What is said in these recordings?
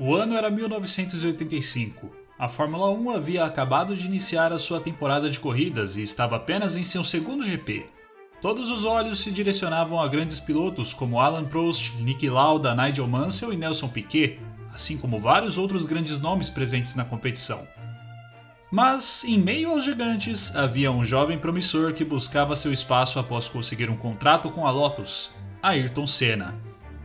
O ano era 1985. A Fórmula 1 havia acabado de iniciar a sua temporada de corridas e estava apenas em seu segundo GP. Todos os olhos se direcionavam a grandes pilotos como Alain Prost, Niki Lauda, Nigel Mansell e Nelson Piquet, assim como vários outros grandes nomes presentes na competição. Mas, em meio aos gigantes, havia um jovem promissor que buscava seu espaço após conseguir um contrato com a Lotus, Ayrton Senna.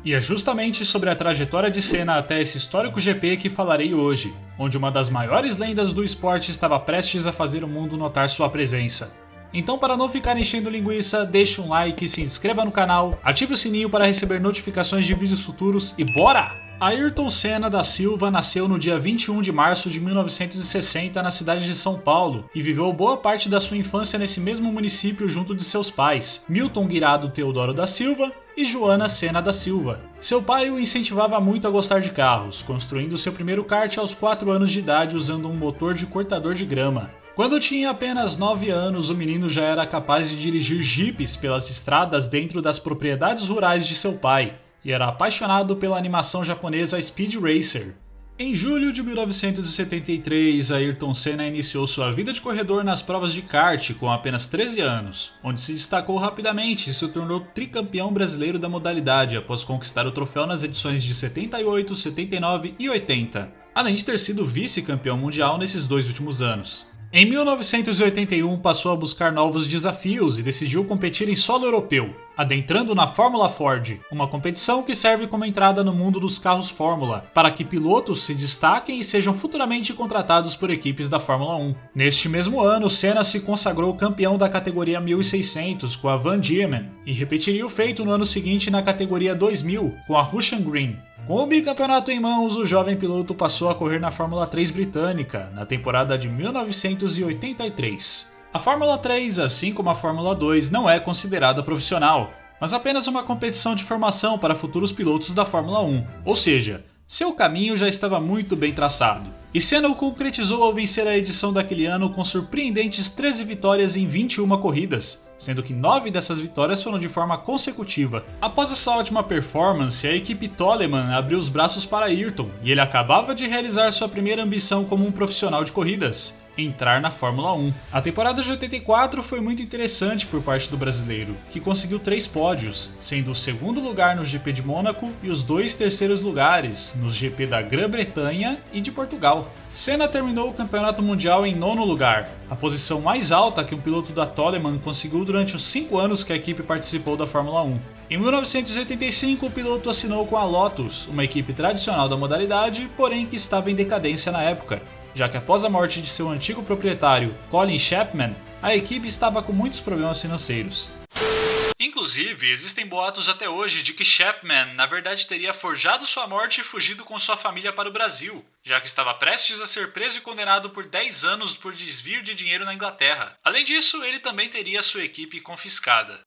E é justamente sobre a trajetória de Senna até esse histórico GP que falarei hoje, onde uma das maiores lendas do esporte estava prestes a fazer o mundo notar sua presença. Então, para não ficar enchendo linguiça, deixe um like, se inscreva no canal, ative o sininho para receber notificações de vídeos futuros e bora! Ayrton Senna da Silva nasceu no dia 21 de março de 1960 na cidade de São Paulo e viveu boa parte da sua infância nesse mesmo município junto de seus pais, Milton Guirado Teodoro da Silva e Joana Senna da Silva. Seu pai o incentivava muito a gostar de carros, construindo seu primeiro kart aos 4 anos de idade usando um motor de cortador de grama. Quando tinha apenas 9 anos, o menino já era capaz de dirigir jipes pelas estradas dentro das propriedades rurais de seu pai, e era apaixonado pela animação japonesa Speed Racer. Em julho de 1973, Ayrton Senna iniciou sua vida de corredor nas provas de kart com apenas 13 anos, onde se destacou rapidamente e se tornou tricampeão brasileiro da modalidade após conquistar o troféu nas edições de 78, 79 e 80, além de ter sido vice-campeão mundial nesses 2 últimos anos. Em 1981 passou a buscar novos desafios e decidiu competir em solo europeu, adentrando na Fórmula Ford, uma competição que serve como entrada no mundo dos carros Fórmula, para que pilotos se destaquem e sejam futuramente contratados por equipes da Fórmula 1. Neste mesmo ano, Senna se consagrou campeão da categoria 1600 com a Van Diemen e repetiria o feito no ano seguinte na categoria 2000 com a Russian Green. Com o bicampeonato em mãos, o jovem piloto passou a correr na Fórmula 3 britânica, na temporada de 1983. A Fórmula 3, assim como a Fórmula 2, não é considerada profissional, mas apenas uma competição de formação para futuros pilotos da Fórmula 1, ou seja, seu caminho já estava muito bem traçado. E Senna o concretizou ao vencer a edição daquele ano com surpreendentes 13 vitórias em 21 corridas, sendo que 9 dessas vitórias foram de forma consecutiva. Após essa ótima performance, a equipe Toleman abriu os braços para Ayrton e ele acabava de realizar sua primeira ambição como um profissional de corridas: entrar na Fórmula 1. A temporada de 84 foi muito interessante por parte do brasileiro, que conseguiu 3 pódios, sendo o segundo lugar no GP de Mônaco e os 2 terceiros lugares nos GP da Grã-Bretanha e de Portugal. Senna terminou o campeonato mundial em 9º lugar, a posição mais alta que um piloto da Toleman conseguiu durante os 5 anos que a equipe participou da Fórmula 1. Em 1985, o piloto assinou com a Lotus, uma equipe tradicional da modalidade, porém que estava em decadência na época, já que após a morte de seu antigo proprietário, Colin Chapman, a equipe estava com muitos problemas financeiros. Inclusive, existem boatos até hoje de que Chapman, na verdade, teria forjado sua morte e fugido com sua família para o Brasil, já que estava prestes a ser preso e condenado por 10 anos por desvio de dinheiro na Inglaterra. Além disso, ele também teria sua equipe confiscada.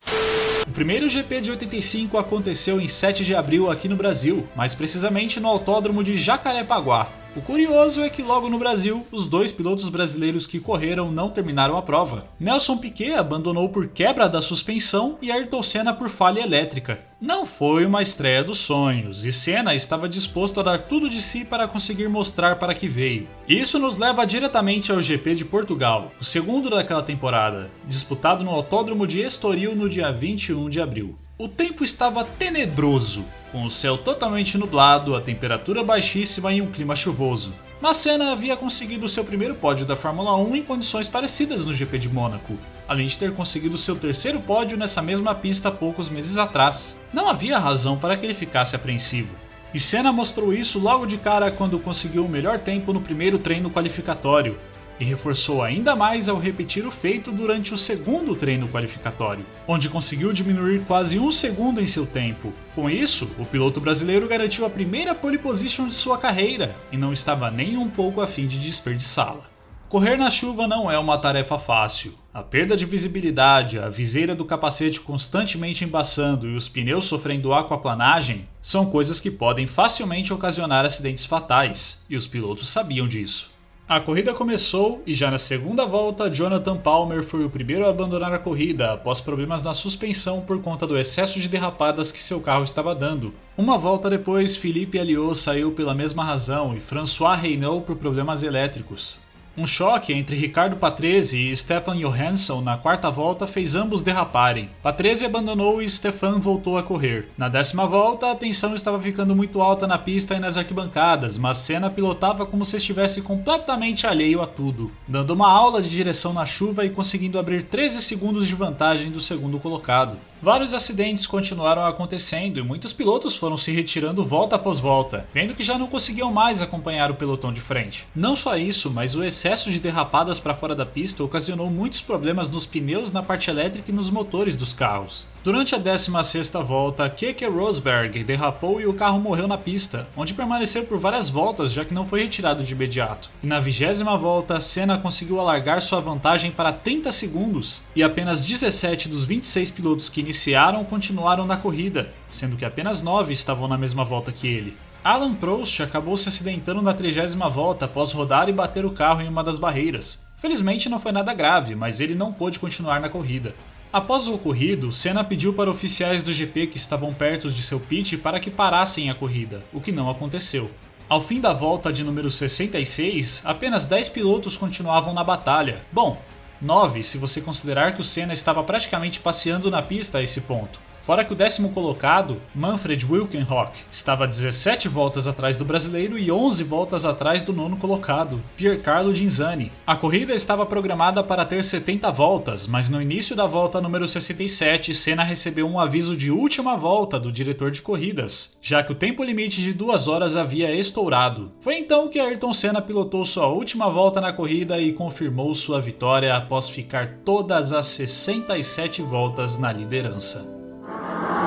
O primeiro GP de 85 aconteceu em 7 de abril aqui no Brasil, mais precisamente no Autódromo de Jacarepaguá. O curioso é que logo no Brasil, os 2 pilotos brasileiros que correram não terminaram a prova. Nelson Piquet abandonou por quebra da suspensão e Ayrton Senna por falha elétrica. Não foi uma estreia dos sonhos, e Senna estava disposto a dar tudo de si para conseguir mostrar para que veio. Isso nos leva diretamente ao GP de Portugal, o segundo daquela temporada, disputado no Autódromo de Estoril no dia 21 de abril. O tempo estava tenebroso, com o céu totalmente nublado, a temperatura baixíssima e um clima chuvoso. Mas Senna havia conseguido seu primeiro pódio da Fórmula 1 em condições parecidas no GP de Mônaco, além de ter conseguido seu terceiro pódio nessa mesma pista poucos meses atrás. Não havia razão para que ele ficasse apreensivo. E Senna mostrou isso logo de cara quando conseguiu o melhor tempo no primeiro treino qualificatório, e reforçou ainda mais ao repetir o feito durante o segundo treino qualificatório, onde conseguiu diminuir quase 1 segundo em seu tempo. Com isso, o piloto brasileiro garantiu a primeira pole position de sua carreira e não estava nem um pouco a fim de desperdiçá-la. Correr na chuva não é uma tarefa fácil. A perda de visibilidade, a viseira do capacete constantemente embaçando e os pneus sofrendo aquaplanagem são coisas que podem facilmente ocasionar acidentes fatais, e os pilotos sabiam disso. A corrida começou e já na segunda volta, Jonathan Palmer foi o primeiro a abandonar a corrida após problemas na suspensão por conta do excesso de derrapadas que seu carro estava dando. Uma volta depois, Philippe Alliot saiu pela mesma razão e François Renault por problemas elétricos. Um choque entre Ricardo Patrese e Stefan Johansson na quarta volta fez ambos derraparem. Patrese abandonou e Stefan voltou a correr. Na 10ª volta, a tensão estava ficando muito alta na pista e nas arquibancadas, mas Senna pilotava como se estivesse completamente alheio a tudo, dando uma aula de direção na chuva e conseguindo abrir 13 segundos de vantagem do segundo colocado. Vários acidentes continuaram acontecendo e muitos pilotos foram se retirando volta após volta, vendo que já não conseguiam mais acompanhar o pelotão de frente. Não só isso, mas o excesso de derrapadas para fora da pista ocasionou muitos problemas nos pneus, na parte elétrica e nos motores dos carros. Durante a 16ª volta, Keke Rosberg derrapou e o carro morreu na pista, onde permaneceu por várias voltas já que não foi retirado de imediato. E na 20ª volta, Senna conseguiu alargar sua vantagem para 30 segundos e apenas 17 dos 26 pilotos que iniciaram continuaram na corrida, sendo que apenas 9 estavam na mesma volta que ele. Alain Prost acabou se acidentando na 30ª volta após rodar e bater o carro em uma das barreiras. Felizmente não foi nada grave, mas ele não pôde continuar na corrida. Após o ocorrido, Senna pediu para oficiais do GP que estavam perto de seu pit para que parassem a corrida, o que não aconteceu. Ao fim da volta de número 66, apenas 10 pilotos continuavam na batalha. Bom, 9 se você considerar que o Senna estava praticamente passeando na pista a esse ponto. Fora que o 10º colocado, Manfred Wilkenhock, estava 17 voltas atrás do brasileiro e 11 voltas atrás do 9º colocado, Piercarlo Ghinzani. A corrida estava programada para ter 70 voltas, mas no início da volta número 67, Senna recebeu um aviso de última volta do diretor de corridas, já que o tempo limite de 2 horas havia estourado. Foi então que Ayrton Senna pilotou sua última volta na corrida e confirmou sua vitória após ficar todas as 67 voltas na liderança.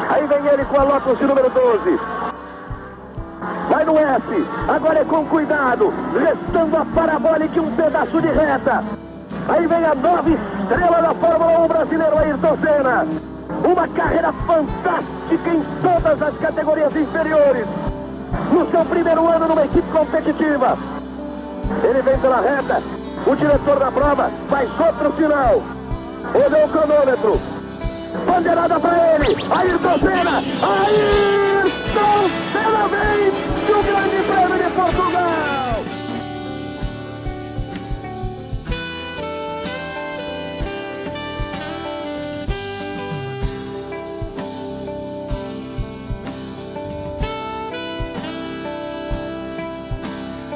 Aí vem ele com a Lotus de número 12. Vai no S. Agora é com cuidado. Restando a parabólica e um pedaço de reta. Aí vem a nova estrela da Fórmula 1 brasileiro, Ayrton Senna. Uma carreira fantástica em todas as categorias inferiores. No seu primeiro ano numa equipe competitiva. Ele vem pela reta. O diretor da prova faz outro sinal. Olhou o cronômetro. Bandeirada para ele, Ayrton Senna! Ayrton Senna vem do Grande Prêmio de Portugal!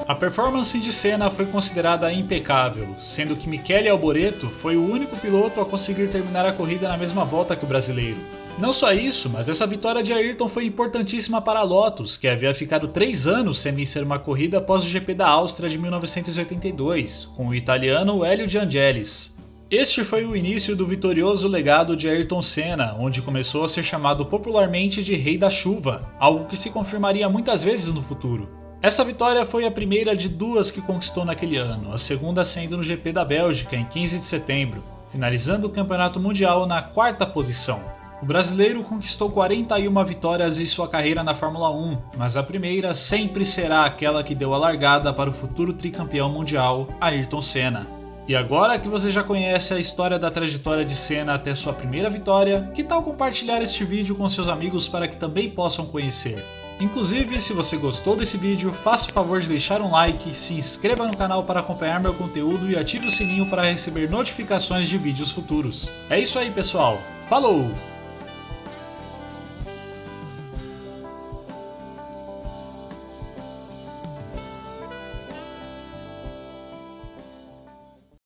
A performance de Senna foi considerada impecável, sendo que Michele Alboreto foi o único piloto a conseguir terminar a corrida na mesma volta que o brasileiro. Não só isso, mas essa vitória de Ayrton foi importantíssima para a Lotus, que havia ficado 3 anos sem vencer uma corrida após o GP da Áustria de 1982, com o italiano Hélio de Angelis. Este foi o início do vitorioso legado de Ayrton Senna, onde começou a ser chamado popularmente de Rei da Chuva, algo que se confirmaria muitas vezes no futuro. Essa vitória foi a primeira de 2 que conquistou naquele ano, a segunda sendo no GP da Bélgica em 15 de setembro, finalizando o Campeonato Mundial na 4ª posição. O brasileiro conquistou 41 vitórias em sua carreira na Fórmula 1, mas a primeira sempre será aquela que deu a largada para o futuro tricampeão mundial, Ayrton Senna. E agora que você já conhece a história da trajetória de Senna até sua primeira vitória, que tal compartilhar este vídeo com seus amigos para que também possam conhecer? Inclusive, se você gostou desse vídeo, faça o favor de deixar um like, se inscreva no canal para acompanhar meu conteúdo e ative o sininho para receber notificações de vídeos futuros. É isso aí, pessoal. Falou!